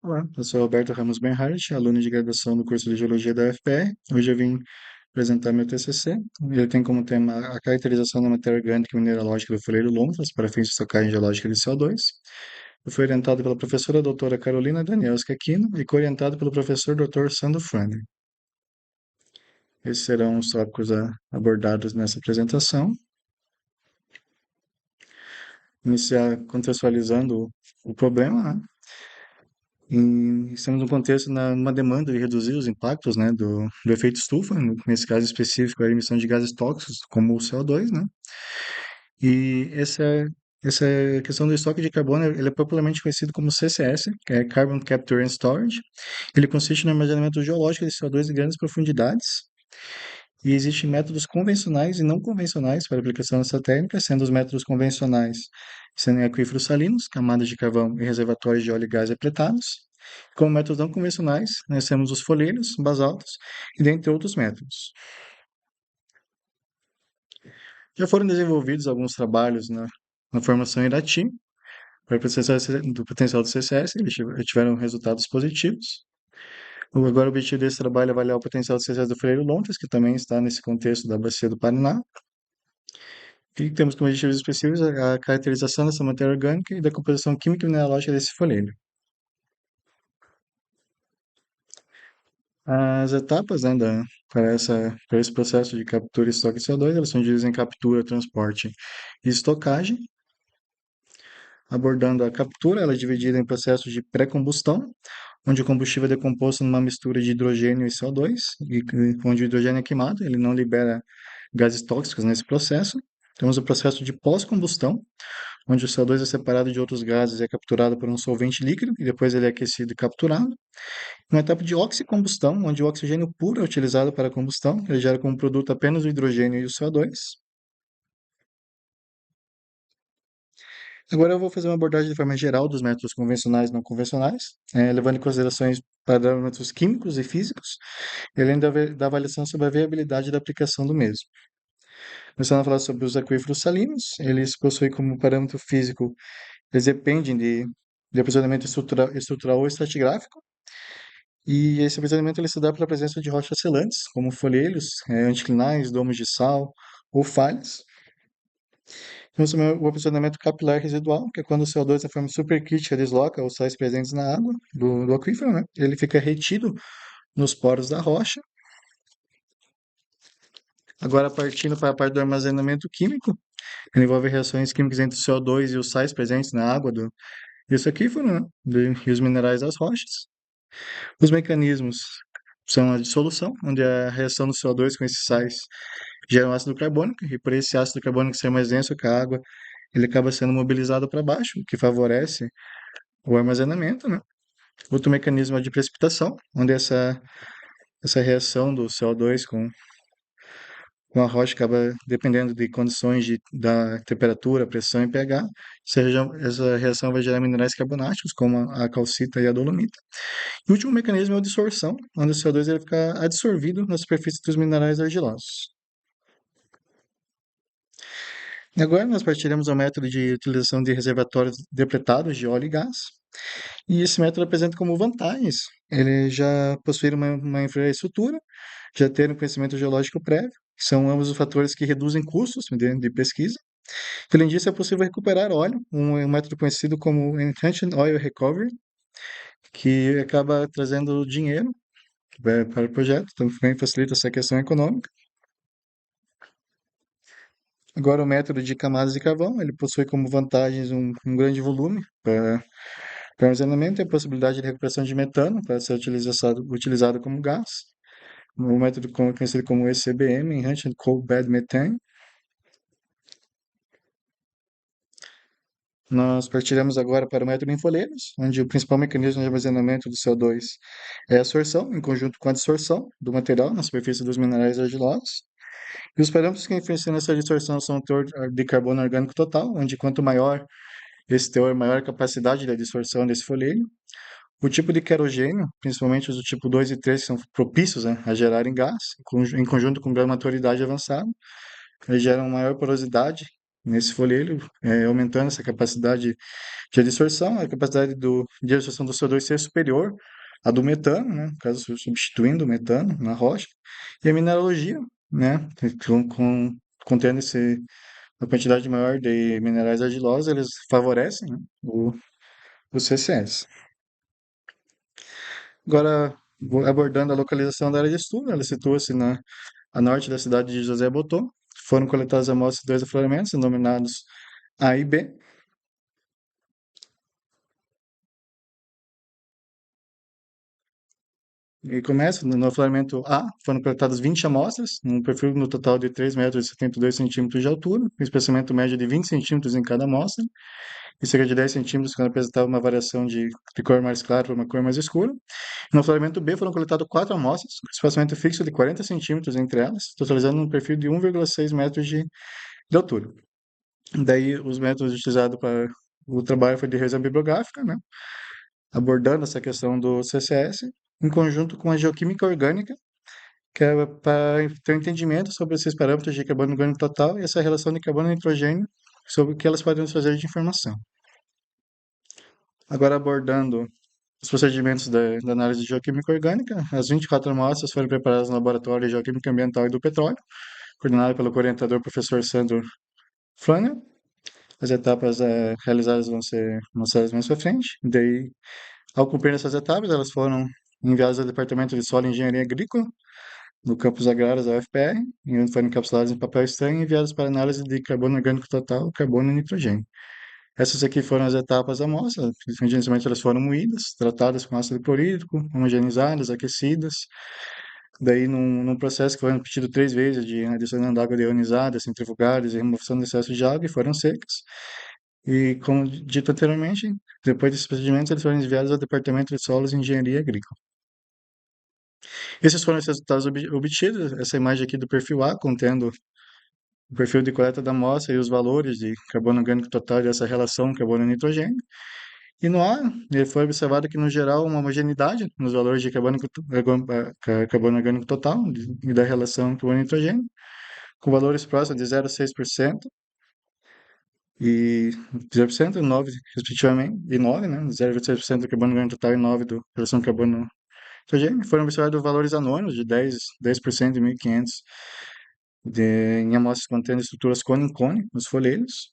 Olá, eu sou Alberto Ramos Bernhardt, aluno de graduação do curso de Geologia da UFPR. Hoje eu vim apresentar meu TCC. Ele tem como tema a caracterização da matéria orgânica e mineralógica do folheiro lonfas para fins de estocagem geológica de CO2. Eu fui orientado pela professora doutora Carolina Danielska Aquino e co-orientado pelo professor Dr. Sandro Frander. Esses serão os tópicos abordados nessa apresentação. Iniciar contextualizando o problema, né? Estamos num contexto, numa demanda de reduzir os impactos, né, do efeito estufa, nesse caso específico, a emissão de gases tóxicos, como o CO2, né? E essa questão do estoque de carbono, ele é popularmente conhecido como CCS, que é Carbon Capture and Storage. Ele consiste no armazenamento geológico de CO2 em grandes profundidades. E existem métodos convencionais e não convencionais para aplicação dessa técnica, sendo os métodos convencionais sendo em aquíferos salinos, camadas de carvão e reservatórios de óleo e gás depletados. Como métodos não convencionais, nós temos os folheiros, basaltos e dentre outros métodos. Já foram desenvolvidos alguns trabalhos na formação Irati para do potencial do CCS, eles tiveram resultados positivos. Agora o objetivo desse trabalho é avaliar o potencial do CCS do Freire Lontas, que também está nesse contexto da Bacia do Paraná. E temos como objetivos específicos a caracterização dessa matéria orgânica e da composição química e mineralógica desse folheiro. As etapas, né, para esse processo de captura e estoque de CO2, elas são divididas em captura, transporte e estocagem. Abordando a captura, ela é dividida em processos de pré-combustão, onde o combustível é decomposto numa mistura de hidrogênio e CO2, onde o hidrogênio é queimado, ele não libera gases tóxicos nesse processo. Temos o processo de pós-combustão, onde o CO2 é separado de outros gases e é capturado por um solvente líquido, e depois ele é aquecido e capturado. Uma etapa de oxicombustão, onde o oxigênio puro é utilizado para a combustão, ele gera como produto apenas o hidrogênio e o CO2. Agora eu vou fazer uma abordagem de forma geral dos métodos convencionais e não convencionais, levando em considerações parâmetros químicos e físicos, e além da avaliação sobre a viabilidade da aplicação do mesmo. Começando a falar sobre os aquíferos salinos, eles possuem como parâmetro físico, eles dependem de aprisionamento estrutural ou estratigráfico, e esse aprisionamento ele se dá pela presença de rochas selantes, como folheiros, anticlinais, domos de sal ou falhas. Temos também o aprisionamento capilar residual, que é quando o CO2 em forma supercrítica desloca os sais presentes na água do aquífero, né? Ele fica retido nos poros da rocha. Agora, partindo para a parte do armazenamento químico, ele envolve reações químicas entre o CO2 e os sais presentes na água desse aquífero, né? E os minerais das rochas. Os mecanismos são a dissolução, onde a reação do CO2 com esses sais gera um ácido carbônico, e por esse ácido carbônico ser mais denso que a água, ele acaba sendo mobilizado para baixo, o que favorece o armazenamento, né? Outro mecanismo é de precipitação, onde essa reação do CO2 com a rocha acaba dependendo de condições da temperatura, pressão e pH. Essa reação vai gerar minerais carbonáticos, como a calcita e a dolomita. E o último mecanismo é a dissorção, onde o CO2 ele fica adsorvido na superfície dos minerais argilosos. Agora nós partiremos do método de utilização de reservatórios depletados de óleo e gás. E esse método apresenta como vantagens ele já possuir uma infraestrutura, já ter um conhecimento geológico prévio, que são ambos os fatores que reduzem custos de pesquisa. Além disso, é possível recuperar óleo, um método conhecido como Enhanced Oil Recovery, que acaba trazendo dinheiro para o projeto, também facilita essa questão econômica. Agora, o método de camadas de carvão, ele possui como vantagens um grande volume para armazenamento e a possibilidade de recuperação de metano para ser utilizado como gás. O método conhecido como ECBM, Enhanced Coal Bed Methane. Nós partiremos agora para o método em folheiros, onde o principal mecanismo de armazenamento do CO2 é a sorção, em conjunto com a dissorção do material na superfície dos minerais argilosos. E os parâmetros que influenciam nessa distorção são o teor de carbono orgânico total, onde quanto maior esse teor, maior a capacidade da distorção desse folheiro. O tipo de querogênio, principalmente os do tipo 2 e 3, que são propícios, né, a gerarem gás, em conjunto com grão maturidade avançada, eles geram maior porosidade nesse folheto, aumentando essa capacidade de adsorção, a capacidade de adsorção do CO2 ser superior à do metano, né? No caso, substituindo o metano na rocha, e a mineralogia, né? Contendo uma quantidade maior de minerais argilosos, eles favorecem, né, o CCS. Agora, abordando a localização da área de estudo, ela situa-se a norte da cidade de José Botô. Foram coletadas amostras de dois afloramentos, denominados A e B. E começa, no afloramento A, foram coletadas 20 amostras, num perfil no total de 3,72 metros de altura, com espessamento médio de 20 centímetros em cada amostra, e cerca de 10 centímetros quando apresentava uma variação de cor mais clara para uma cor mais escura. No afloramento B foram coletadas 4 amostras, com espaçamento fixo de 40 centímetros entre elas, totalizando um perfil de 1,6 metros de altura. Daí, os métodos utilizados para o trabalho foi de revisão bibliográfica, né, abordando essa questão do CCS, em conjunto com a geoquímica orgânica, que é para ter um entendimento sobre esses parâmetros de carbono orgânico total e essa relação de carbono e nitrogênio, sobre o que elas podem nos fazer de informação. Agora, abordando os procedimentos da análise de geoquímica orgânica, as 24 amostras foram preparadas no Laboratório de Geoquímica Ambiental e do Petróleo, coordenado pelo orientador professor Sandro Flânel. As etapas realizadas vão ser mostradas mais para frente. Daí, ao cumprir essas etapas, elas foram enviadas ao Departamento de Solo e Engenharia Agrícola, no campus agrários da UFPR, e onde foram encapsuladas em papel estranho e enviadas para análise de carbono orgânico total, carbono e nitrogênio. Essas aqui foram as etapas da amostra. Inicialmente elas foram moídas, tratadas com ácido clorídrico, homogeneizadas, aquecidas. Daí, num processo que foi repetido 3 vezes, de adicionando água deionizada, centrifugadas e remoção do excesso de água, e foram secas. E, como dito anteriormente, depois desses procedimentos, eles foram enviados ao Departamento de Solos e Engenharia Agrícola. Esses foram os resultados obtidos. Essa imagem aqui do perfil A, contendo o perfil de coleta da amostra e os valores de carbono orgânico total dessa relação carbono e nitrogênio. E no A, foi observado que, no geral, uma homogeneidade nos valores de carbono orgânico total e da relação carbono e nitrogênio, com valores próximos de 0,6% e 0%, 9, respectivamente, e 9, né? 0,6% do carbono orgânico total e 9 da relação carbono nitrogênio. Foram observados valores anônimos de 10% e 1.500 em amostras contendo estruturas cone em cone nos folhetos.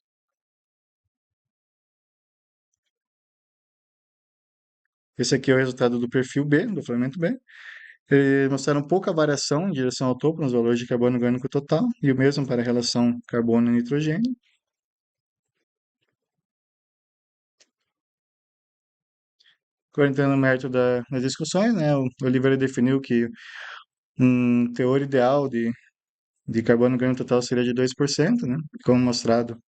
Esse aqui é o resultado do perfil B, do filamento B. Eles mostraram pouca variação em direção ao topo nos valores de carbono orgânico total, e o mesmo para a relação carbono e nitrogênio. Agora, entrando no mérito das discussões, né, o Oliveira definiu que um teor ideal de carbono orgânico total seria de 2%, né, como mostrado,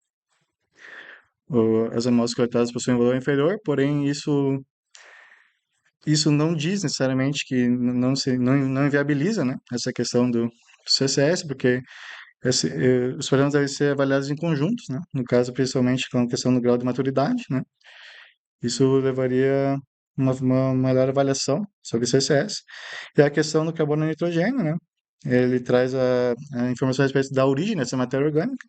as amostras coletadas possuem um valor inferior, porém isso não diz necessariamente que não inviabiliza, né, essa questão do CCS, porque os problemas devem ser avaliados em conjuntos, né? No caso, principalmente com a questão do grau de maturidade, né? Isso levaria uma maior avaliação sobre o CCS. E a questão do carbono e nitrogênio, né? Ele traz a informação a respeito da origem dessa matéria orgânica,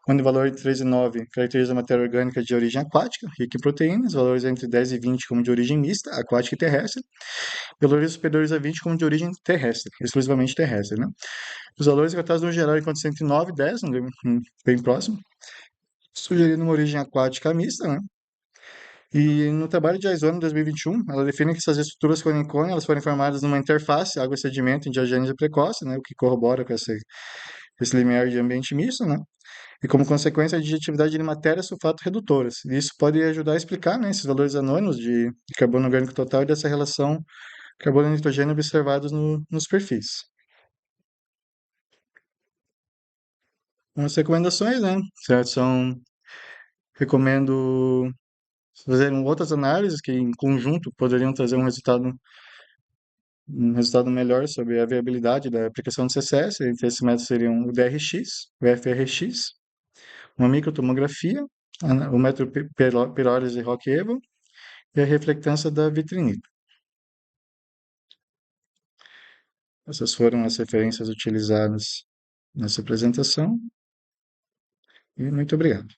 onde o valor de 3 e 9 caracteriza a matéria orgânica de origem aquática, rica em proteínas, valores entre 10 e 20 como de origem mista, aquática e terrestre, e valores superiores a 20 como de origem terrestre, exclusivamente terrestre, né? Os valores encontrados no geral encontram-se entre 9 e 10, bem próximo, sugerindo uma origem aquática mista, né? E no trabalho de Aizona, em 2021, ela define que essas estruturas cone elas foram formadas numa interface água-sedimento em diagênese precoce, né? O que corrobora com esse limiar de ambiente misto, né? E como consequência, a digestividade de matérias sulfato redutoras. E isso pode ajudar a explicar, né, esses valores anônimos de carbono orgânico total e dessa relação carbono e nitrogênio observados nos perfis. As recomendações, né? Certo? Recomendo fazer outras análises que, em conjunto, poderiam trazer um resultado melhor sobre a viabilidade da aplicação do CCS. Entre esses métodos seriam o DRX, o FRX, uma microtomografia, o método pirólise Rock-Evo e a reflectância da vitrinita. Essas foram as referências utilizadas nessa apresentação. E muito obrigado.